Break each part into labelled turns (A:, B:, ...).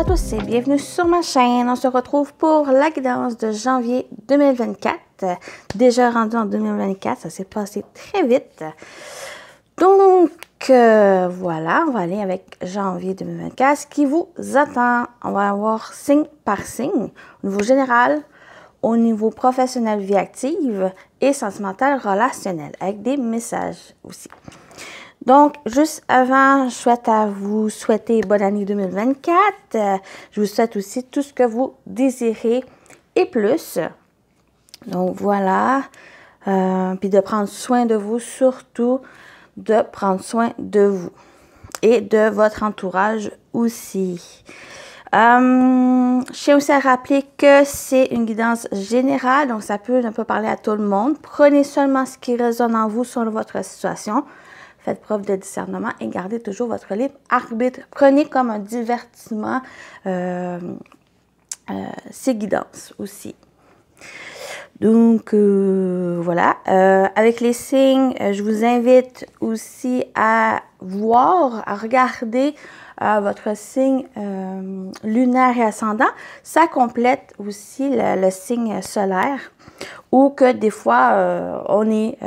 A: à tous et bienvenue sur ma chaîne. On se retrouve pour la guidance de janvier 2024. Déjà rendu en 2024, ça s'est passé très vite. Donc, voilà, on va aller avec janvier 2024. Ce qui vous attend, on va avoir signe par signe, au niveau général, au niveau professionnel, vie active et sentimental, relationnel, avec des messages aussi. Donc, juste avant, je souhaite à vous souhaiter bonne année 2024. Je vous souhaite aussi tout ce que vous désirez et plus. Donc, voilà. Puis de prendre soin de vous, surtout de prendre soin de vous et de votre entourage aussi. Je tiens aussi à rappeler que c'est une guidance générale, donc ça peut ne pas parler à tout le monde. Prenez seulement ce qui résonne en vous sur votre situation. Faites preuve de discernement et gardez toujours votre libre arbitre. Prenez comme un divertissement ces guidances aussi. Donc, voilà. Avec les signes, je vous invite aussi à voir, à regarder votre signe lunaire et ascendant. Ça complète aussi le signe solaire ou que des fois, on est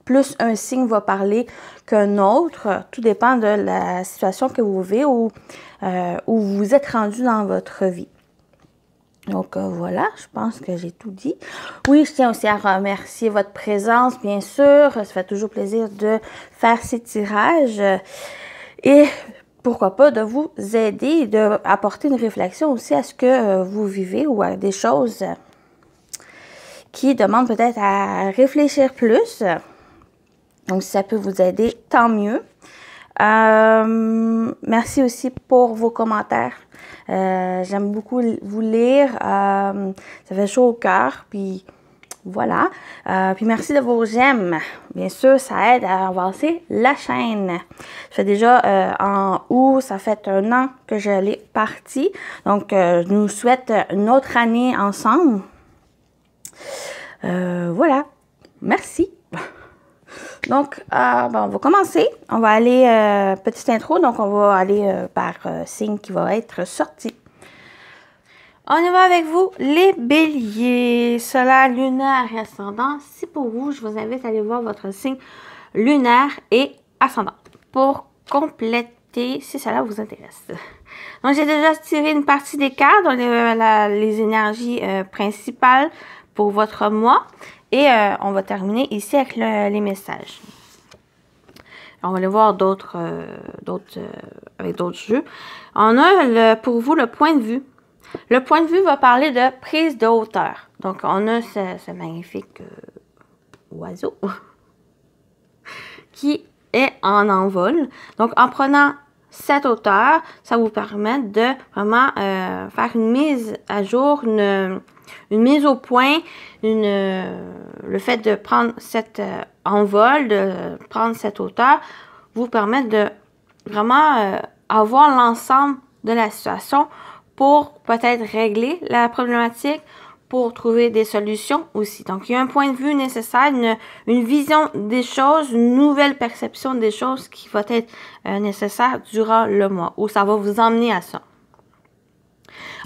A: plus un signe va parler qu'un autre. Tout dépend de la situation que vous vivez ou où vous êtes rendu dans votre vie. Donc, voilà, je pense que j'ai tout dit. Oui, je tiens aussi à remercier votre présence, bien sûr. Ça fait toujours plaisir de faire ces tirages. Et pourquoi pas de vous aider, d'apporter une réflexion aussi à ce que vous vivez ou à des choses qui demandent peut-être à réfléchir plus. Donc, si ça peut vous aider, tant mieux. Merci aussi pour vos commentaires. J'aime beaucoup vous lire. Ça fait chaud au cœur. Puis voilà. Puis merci de vos j'aime. Bien sûr, ça aide à avancer la chaîne. Ça fait déjà en août, ça fait 1 an que je l'ai partie. Donc, je nous souhaite une autre année ensemble. Voilà. Merci. Donc, on va commencer. On va aller, petite intro, donc on va aller par signe qui va être sorti. On y va avec vous, les béliers, solaire, lunaire et ascendant. Si pour vous, je vous invite à aller voir votre signe lunaire et ascendant pour compléter si cela vous intéresse. Donc, j'ai déjà tiré une partie des cartes, donc les énergies principales pour votre mois. Et on va terminer ici avec les messages. On va aller voir avec d'autres jeux. On a pour vous le point de vue. Le point de vue va parler de prise de hauteur. Donc, on a ce magnifique oiseau qui est en envol. Donc, en prenant cette hauteur, ça vous permet de vraiment faire une mise à jour, une mise au point, le fait de prendre cet envol, de prendre cette hauteur, vous permet de vraiment avoir l'ensemble de la situation pour peut-être régler la problématique, pour trouver des solutions aussi. Donc, il y a un point de vue nécessaire, une vision des choses, une nouvelle perception des choses qui va être nécessaire durant le mois, où ça va vous emmener à ça.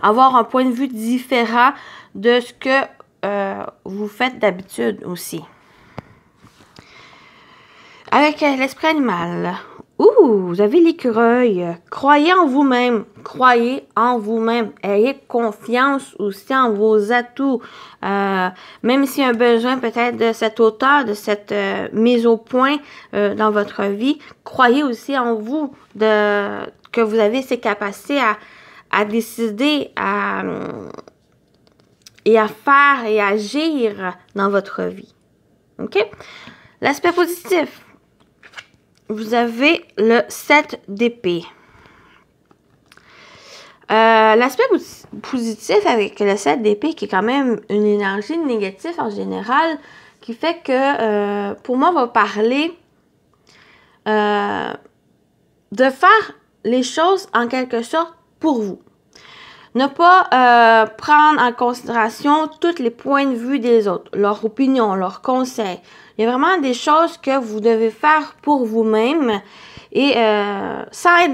A: Avoir un point de vue différent de ce que vous faites d'habitude aussi. Avec l'esprit animal. Vous avez l'écureuil. Croyez en vous-même. Croyez en vous-même. Ayez confiance aussi en vos atouts. Même s'il y a un besoin peut-être de cette hauteur, de cette mise au point dans votre vie, croyez aussi en vous, que vous avez ces capacités à décider, et à faire et à agir dans votre vie. OK? L'aspect positif. Vous avez le 7 d'épée. L'aspect positif avec le 7 d'épée, qui est quand même une énergie négative en général, qui fait que, pour moi, va parler de faire les choses en quelque sorte pour vous. Ne pas prendre en considération tous les points de vue des autres, leur opinion, leurs conseils. Il y a vraiment des choses que vous devez faire pour vous-même Et sans être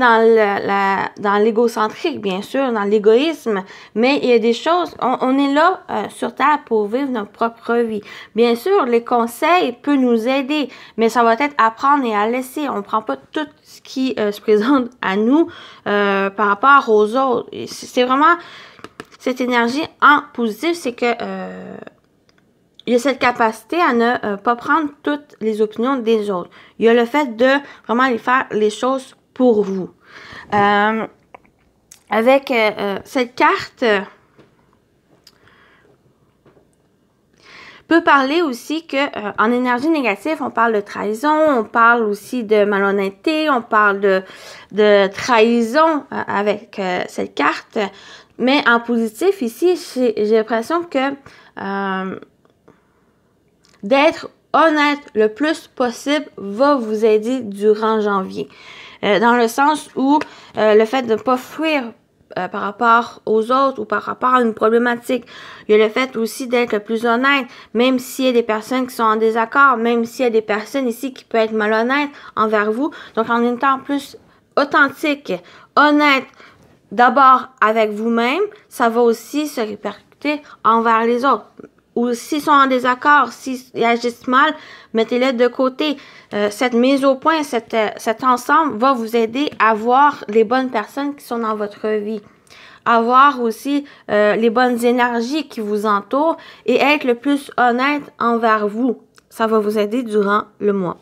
A: dans l'égocentrique, bien sûr, dans l'égoïsme, mais il y a des choses, on est là sur Terre pour vivre notre propre vie. Bien sûr, les conseils peuvent nous aider, mais ça va être à prendre et à laisser. On ne prend pas tout ce qui se présente à nous par rapport aux autres. C'est vraiment cette énergie en positif, c'est que il y a cette capacité à ne pas prendre toutes les opinions des autres. Il y a le fait de vraiment aller faire les choses pour vous. Avec cette carte, peut parler aussi que en énergie négative, on parle de trahison, on parle aussi de malhonnêteté, on parle de trahison avec cette carte. Mais en positif, ici, j'ai l'impression que d'être honnête le plus possible va vous aider durant janvier. Dans le sens où le fait de ne pas fuir par rapport aux autres ou par rapport à une problématique. Il y a le fait aussi d'être le plus honnête, même s'il y a des personnes qui sont en désaccord, même s'il y a des personnes ici qui peuvent être malhonnêtes envers vous. Donc, en étant plus authentique, honnête, d'abord avec vous-même, ça va aussi se répercuter envers les autres. Ou s'ils sont en désaccord, s'ils agissent mal, mettez-les de côté. Cette mise au point, cet ensemble va vous aider à voir les bonnes personnes qui sont dans votre vie. À voir aussi les bonnes énergies qui vous entourent et être le plus honnête envers vous. Ça va vous aider durant le mois.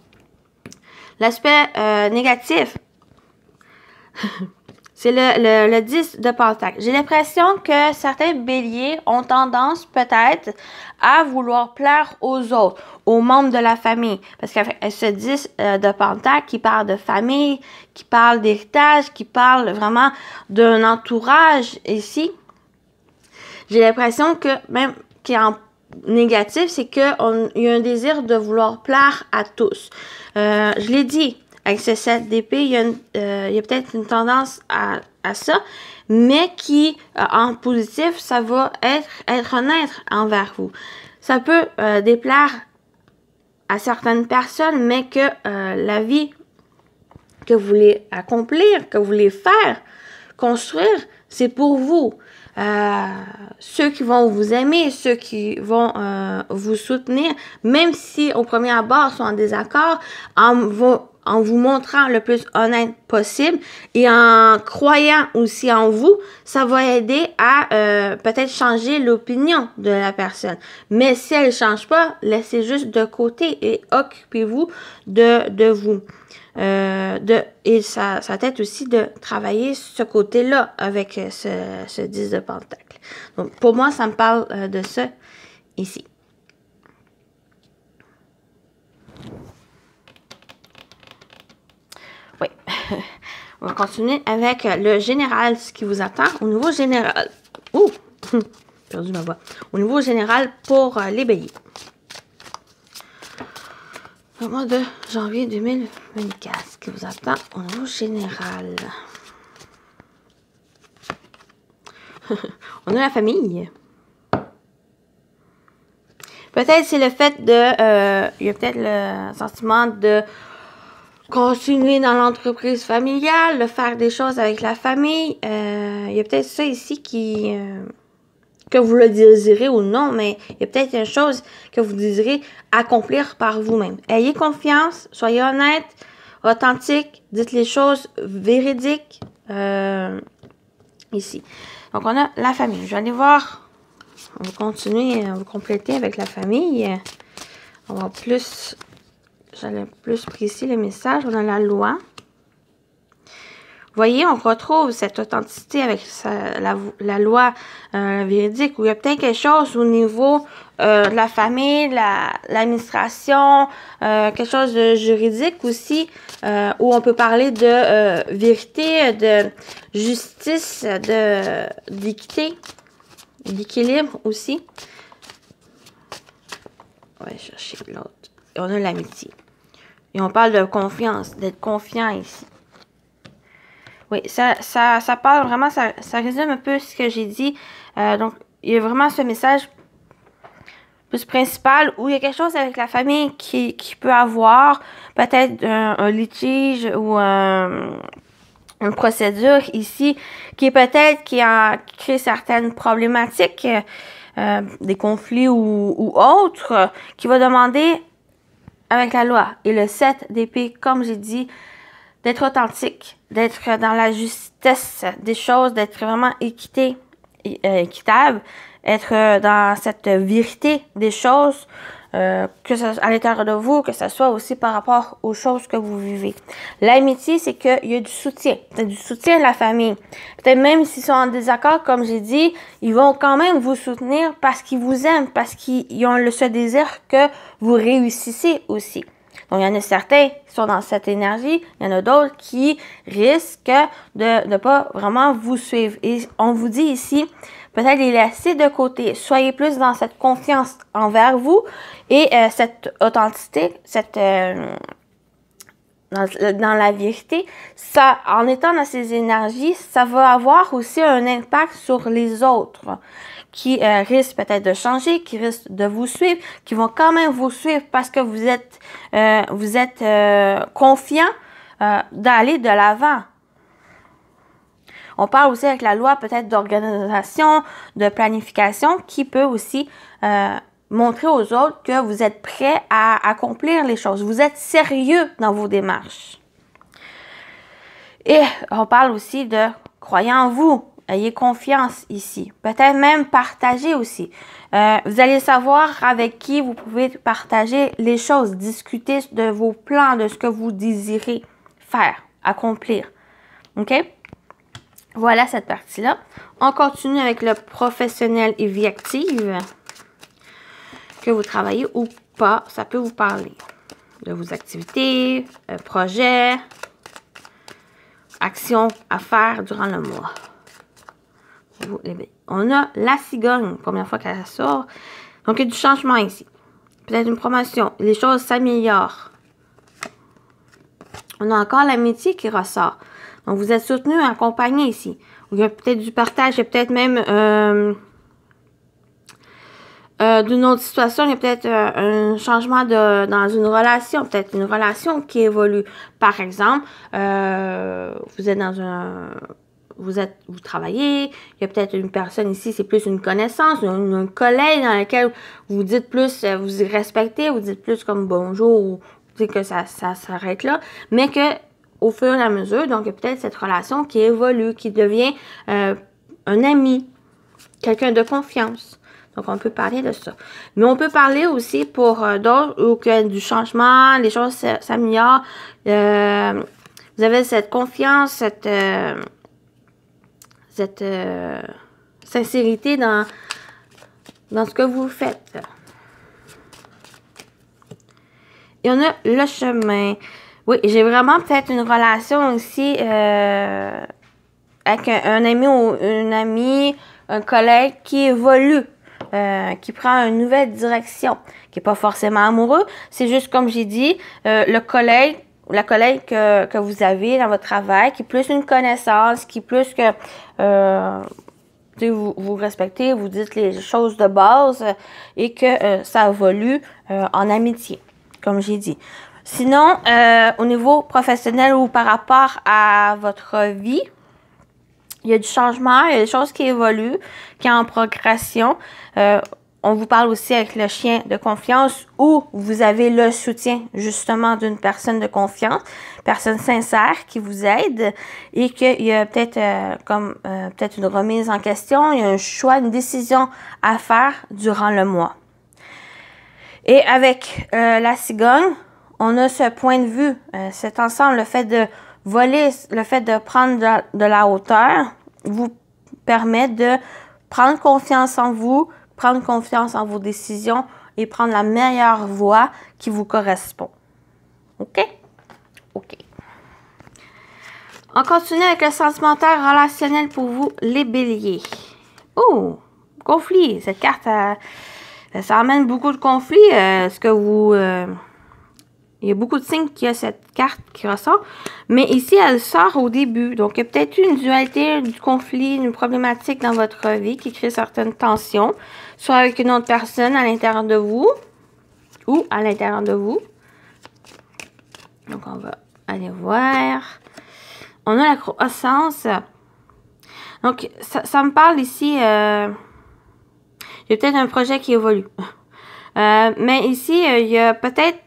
A: L'aspect négatif, c'est le 10 de Pentacle. J'ai l'impression que certains béliers ont tendance peut-être à vouloir plaire aux autres, aux membres de la famille. Parce qu'avec ce 10 de Pentacle qui parle de famille, qui parle d'héritage, qui parle vraiment d'un entourage ici, j'ai l'impression que même qui est en négatif, c'est qu'il y a un désir de vouloir plaire à tous. Je l'ai dit. Avec ce 7 d'épée, il y a peut-être une tendance à ça, mais qui, en positif, ça va être honnête envers vous. Ça peut déplaire à certaines personnes, mais que la vie que vous voulez accomplir, que vous voulez faire, construire, c'est pour vous. Ceux qui vont vous aimer, ceux qui vont vous soutenir, même si au premier abord sont en désaccord, en vous montrant le plus honnête possible et en croyant aussi en vous, ça va aider à peut-être changer l'opinion de la personne. Mais si elle ne change pas, laissez juste de côté et occupez-vous de vous. Et ça t'aide aussi de travailler ce côté-là avec ce 10 de Pentacle. Donc, pour moi, ça me parle de ça ici. Oui. On va continuer avec le général, ce qui vous attend au niveau général. Ouh! Perdu ma voix. Au niveau général pour les béliers. Au mois de janvier 2024, ce qui vous attend au niveau général. On a la famille. Peut-être c'est le fait de... il y a peut-être le sentiment de continuer dans l'entreprise familiale, de faire des choses avec la famille. Il y a peut-être ça ici qui... que vous le désirez ou non, mais il y a peut-être une chose que vous désirez accomplir par vous-même. Ayez confiance, soyez honnête, authentique, dites les choses véridiques ici. Donc, on a la famille. Je vais aller voir, on va continuer, on va compléter avec la famille. On va plus, j'allais plus précis le message. On a la loi. Vous voyez, on retrouve cette authenticité avec la loi véridique où il y a peut-être quelque chose au niveau de la famille, l'administration, quelque chose de juridique aussi, où on peut parler de vérité, de justice, d'équité, d'équilibre aussi. On va chercher l'autre. Et on a l'amitié. Et on parle de confiance, d'être confiant ici. Oui, ça parle vraiment, ça résume un peu ce que j'ai dit. Donc, il y a vraiment ce message plus principal, où il y a quelque chose avec la famille qui peut avoir peut-être un litige ou une procédure ici qui crée certaines problématiques, des conflits ou autres, qui va demander avec la loi. Et le 7 d'épée, comme j'ai dit, d'être authentique, d'être dans la justesse des choses, d'être vraiment équitable, être dans cette vérité des choses, que ce soit à l'intérieur de vous, que ce soit aussi par rapport aux choses que vous vivez. L'amitié, c'est qu'il y a du soutien. C'est du soutien de la famille. Peut-être même s'ils sont en désaccord, comme j'ai dit, ils vont quand même vous soutenir parce qu'ils vous aiment, parce qu'ils ont ce désir que vous réussissez aussi. Donc, il y en a certains qui sont dans cette énergie, il y en a d'autres qui risquent de ne pas vraiment vous suivre. Et on vous dit ici, peut-être les laisser de côté. Soyez plus dans cette confiance envers vous et cette authenticité, dans la vérité. Ça, en étant dans ces énergies, ça va avoir aussi un impact sur les autres qui risquent peut-être de changer, qui risquent de vous suivre, qui vont quand même vous suivre parce que vous êtes confiant d'aller de l'avant. On parle aussi avec la loi peut-être d'organisation, de planification qui peut aussi montrer aux autres que vous êtes prêts à accomplir les choses. Vous êtes sérieux dans vos démarches. Et on parle aussi de croyez en vous. Ayez confiance ici. Peut-être même partager aussi. Vous allez savoir avec qui vous pouvez partager les choses, discuter de vos plans, de ce que vous désirez faire, accomplir. OK? Voilà cette partie-là. On continue avec le professionnel et vie active. Que vous travaillez ou pas, ça peut vous parler de vos activités, projets, actions à faire durant le mois. On a la cigogne, première fois qu'elle sort. Donc, il y a du changement ici. Peut-être une promotion. Les choses s'améliorent. On a encore l'amitié qui ressort. Donc, vous êtes soutenu, accompagné ici. Il y a peut-être du partage, il y a peut-être même d'une autre situation, il y a peut-être un changement dans une relation, peut-être une relation qui évolue. Par exemple, vous êtes dans vous travaillez, il y a peut-être une personne ici, c'est plus une connaissance, un collègue dans lequel vous dites plus, vous respectez, vous dites plus comme bonjour, ou que ça s'arrête là, mais que au fur et à mesure, donc il y a peut-être cette relation qui évolue, qui devient un ami, quelqu'un de confiance. Donc, on peut parler de ça. Mais on peut parler aussi pour d'autres où il y a du changement, les choses s'améliorent. Vous avez cette confiance, cette sincérité dans ce que vous faites. Et on a le chemin. Oui, j'ai vraiment peut-être une relation aussi avec un ami ou une amie, un collègue qui évolue, qui prend une nouvelle direction, qui n'est pas forcément amoureux. C'est juste, comme j'ai dit, le collègue ou la collègue que vous avez dans votre travail, qui est plus une connaissance, qui est plus que vous respectez, vous dites les choses de base et que ça évolue en amitié, comme j'ai dit. Sinon, au niveau professionnel ou par rapport à votre vie, il y a du changement, il y a des choses qui évoluent, qui sont en progression. On vous parle aussi avec le chien de confiance où vous avez le soutien justement d'une personne de confiance, personne sincère qui vous aide et qu'il y a peut-être peut-être une remise en question, il y a un choix, une décision à faire durant le mois. Et avec la cigogne, on a ce point de vue, cet ensemble, le fait de voler, le fait de prendre de la hauteur vous permet de prendre confiance en vous, prendre confiance en vos décisions et prendre la meilleure voie qui vous correspond. OK? OK. On continue avec le sentimental relationnel pour vous, les béliers. Oh! Conflit. Cette carte, ça amène beaucoup de conflits. Il y a beaucoup de signes qu'il y a cette carte qui ressort. Mais ici, elle sort au début. Donc, il y a peut-être une dualité, du conflit, une problématique dans votre vie qui crée certaines tensions. soit avec une autre personne à l'intérieur de vous ou à l'intérieur de vous. Donc, on va aller voir. On a la croissance. Donc, ça me parle ici. Il y a peut-être un projet qui évolue. Mais ici, il y a peut-être...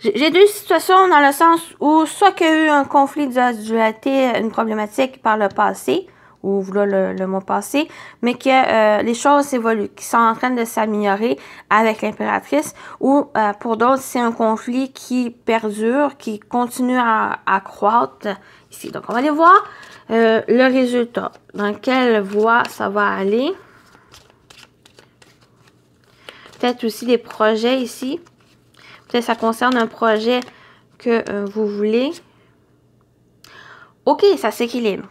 A: J'ai deux situations dans le sens où soit qu'il y a eu un conflit de dualité, une problématique par le passé, ou voilà le mois passé, mais que les choses évoluent, qui sont en train de s'améliorer avec l'impératrice, ou pour d'autres, c'est un conflit qui perdure, qui continue à croître ici. Donc, on va aller voir le résultat. Dans quelle voie ça va aller. Peut-être aussi des projets ici. Peut-être que ça concerne un projet que vous voulez. OK, ça s'équilibre.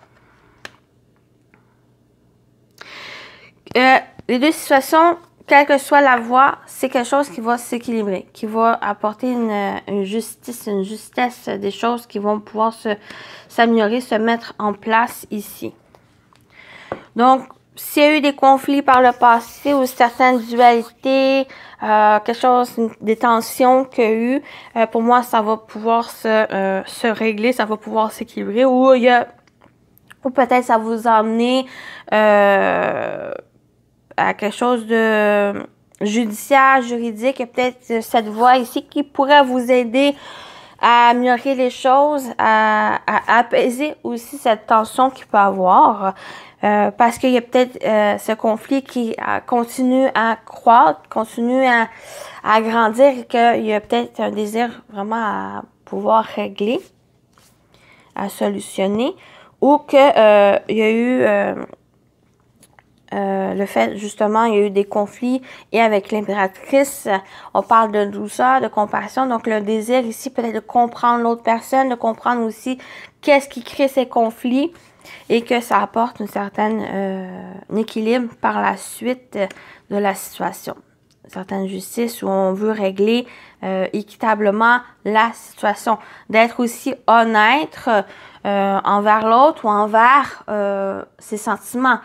A: Les deux situations, quelle que soit la voie, c'est quelque chose qui va s'équilibrer, qui va apporter une justice, une justesse, des choses qui vont pouvoir s'améliorer, se mettre en place ici. Donc, s'il y a eu des conflits par le passé ou certaines dualités, quelque chose, des tensions qu'il y a eu, pour moi, ça va pouvoir se régler, ça va pouvoir s'équilibrer. Ou peut-être ça vous a amené à quelque chose de judiciaire, juridique, et peut-être cette voie ici qui pourrait vous aider à améliorer les choses, à apaiser aussi cette tension qu'il peut avoir. Parce qu'il y a peut-être ce conflit qui continue à croître, continue à grandir et qu'il y a peut-être un désir vraiment à pouvoir régler, à solutionner, ou qu'il y a eu le fait, justement, il y a eu des conflits et avec l'impératrice, on parle de douceur, de compassion, donc le désir ici peut-être de comprendre l'autre personne, de comprendre aussi qu'est-ce qui crée ces conflits, et que ça apporte une certaine équilibre par la suite de la situation. Une certaine justice où on veut régler équitablement la situation. D'être aussi honnête envers l'autre ou envers ses sentiments.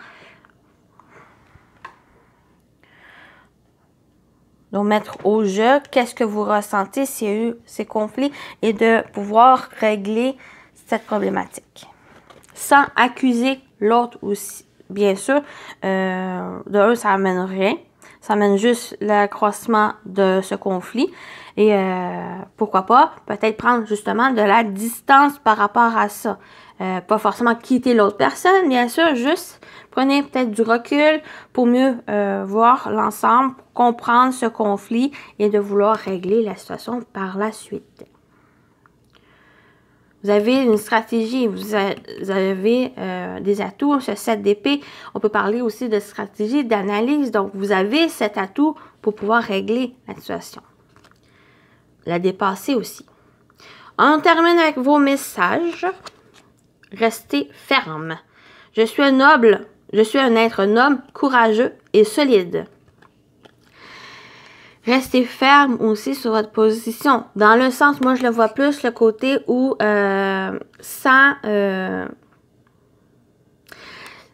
A: Donc, mettre au jeu qu'est-ce que vous ressentez s'il y a eu ces conflits et de pouvoir régler cette problématique. Sans accuser l'autre aussi, bien sûr. De un, ça amène rien. Ça amène juste l'accroissement de ce conflit. Et pourquoi pas, peut-être prendre justement de la distance par rapport à ça. Pas forcément quitter l'autre personne, bien sûr, juste prenez peut-être du recul pour mieux voir l'ensemble, comprendre ce conflit et de vouloir régler la situation par la suite. Vous avez une stratégie, vous avez des atouts, ce 7 d'épée. On peut parler aussi de stratégie, d'analyse. Donc, vous avez cet atout pour pouvoir régler la situation. La dépasser aussi. On termine avec vos messages. Restez ferme. Je suis un être noble, courageux et solide. Restez ferme aussi sur votre position. Dans le sens, moi, je le vois plus le côté où,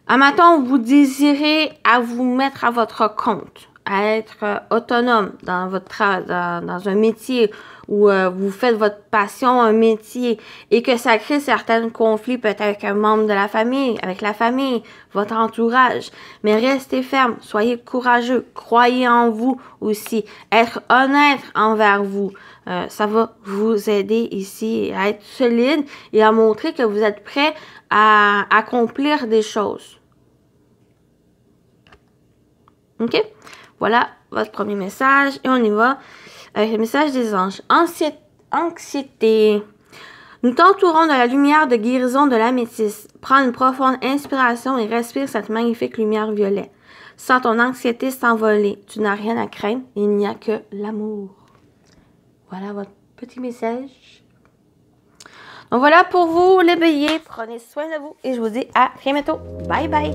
A: admettons, vous désirez à vous mettre à votre compte, à être autonome dans votre travail, dans un métier où vous faites votre passion un métier et que ça crée certains conflits peut-être avec un membre de la famille, avec la famille, votre entourage. Mais restez ferme, soyez courageux, croyez en vous aussi, être honnête envers vous. Ça va vous aider ici à être solide et à montrer que vous êtes prêt à accomplir des choses. OK? Voilà votre premier message et on y va avec le message des anges. Anxiété. Nous t'entourons de la lumière de guérison de l'améthyste. Prends une profonde inspiration et respire cette magnifique lumière violet. Sens ton anxiété s'envoler. Tu n'as rien à craindre, il n'y a que l'amour. Voilà votre petit message. Donc voilà pour vous les béliers. Prenez soin de vous et je vous dis à très bientôt. Bye bye.